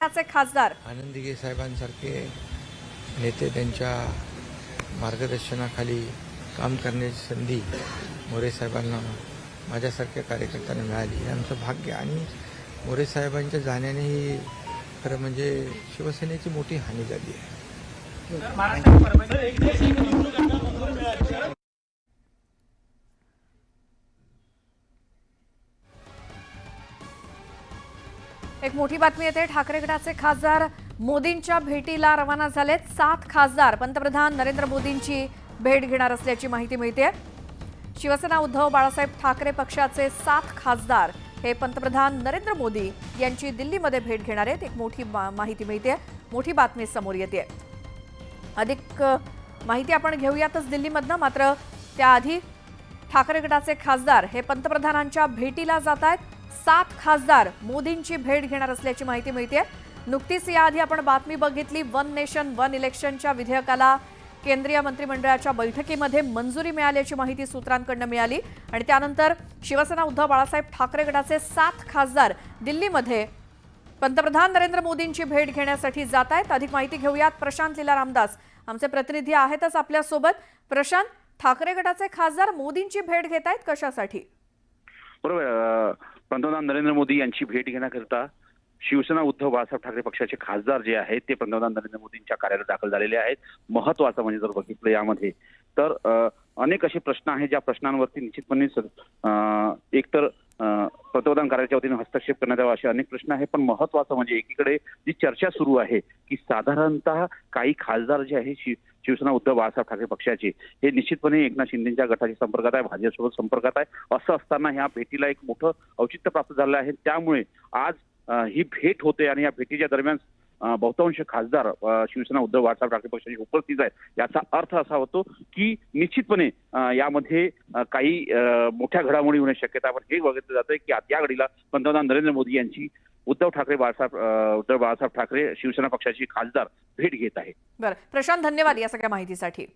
चे खासदार आनंद दिघे साहेबांसारखे नेते त्यांच्या मार्गदर्शनाखाली काम करण्याची संधी मोरे साहेबांना माझ्यासारख्या कार्यकर्त्यांना मिळाली हे आमचं भाग्य। आणि मोरे साहेबांच्या जाण्याने ही खरं म्हणजे शिवसेनेची मोठी हानी झाली आहे। एक मोठी बातमी येते। ठाकरे गटाचे खासदार मोदींच्या भेटीला रवाना झालेत। 7 खासदार पंतप्रधान नरेंद्र मोदींची भेट घेणार असल्याची माहिती मिळते। शिवसेना उद्धव बाळासाहेब ठाकरे पक्षाचे 7 खासदार हे पंतप्रधान नरेंद्र मोदी यांची दिल्लीमध्ये भेट घेणार आहेत। एक मोठी माहिती मिळते, मोठी बातमी समोर येते। अधिक माहिती आपण घेऊयातच दिल्लीमधनं, मात्र त्याआधी ठाकरे गटाचे खासदार हे पंतप्रधानांच्या भेटीला जात आहेत। 7 खासदार मोदींची भेट घेणार असल्याची माहिती मिळते। नुकतीच याआधी आपण बातमी बघितली, वन नेशन वन इलेक्शनच्या विधेयकाला केंद्रीय मंत्रिमंडळाच्या बैठकीमध्ये मंजुरी मिळाल्याची माहिती सूत्रांकडून मिळाली आणि त्यानंतर शिवसेना उद्धव बाळासाहेब ठाकरे गटाचे 7 खासदार दिल्लीमध्ये पंतप्रधान नरेंद्र मोदींची भेट घेण्यासाठी जात आहेत। अधिक माहिती घेऊयात, प्रशांत लीला रामदास आमचे प्रतिनिधी आहेतच आपल्या सोबत। प्रशांत, ठाकरे गटाचे खासदार मोदींची भेट घेत आहेत, कशासाठी? बरोबर, पंतप्रधान नरेंद्र मोदी यांची भेट घेण्याकरिता शिवसेना उद्धव बाळासाहेब ठाकरे पक्षाचे खासदार जे आहेत ते पंतप्रधान नरेंद्र मोदींच्या कार्यालयात दाखल झालेले आहेत। महत्त्वाचं म्हणजे जर बघितलं यामध्ये तर अनेक असे प्रश्न आहेत ज्या प्रश्नांवरती निश्चितपणे एकतर पंतप्रधान कार्यालयाच्या वतीने हस्तक्षेप करण्यात यावा असे अनेक प्रश्न आहेत। पण महत्त्वाचं म्हणजे एकीकडे जी चर्चा सुरू आहे की साधारणतः काही खासदार जे आहे शिवसेना उद्धव बाळासाहेब ठाकरे पक्षाचे हे निश्चितपणे एकनाथ शिंदेच्या गटाच्या संपर्कात आहे, भाजपसोबत संपर्कात आहे। असं असताना ह्या भेटीला एक मोठं औचित्य प्राप्त झालं आहे। त्यामुळे आज ही भेट होते आणि या भेटीच्या दरम्यान बहुतांश खासदार शिवसेना उद्धव बाळासाहेब ठाकरे पक्षाचे उपस्थित आहेत। याचा अर्थ असा होतो की निश्चितपणे यामध्ये काही मोठ्या घडामोडी होण्याची शक्यता आहे। पण हे बघितलं जातंय की या घडीला पंतप्रधान नरेंद्र मोदी यांची उद्धव बाळासाहेब ठाकरे शिवसेना पक्षाची खासदार भेट घेत आहे। बरं प्रशांत, धन्यवाद या सगळ्या माहितीसाठी।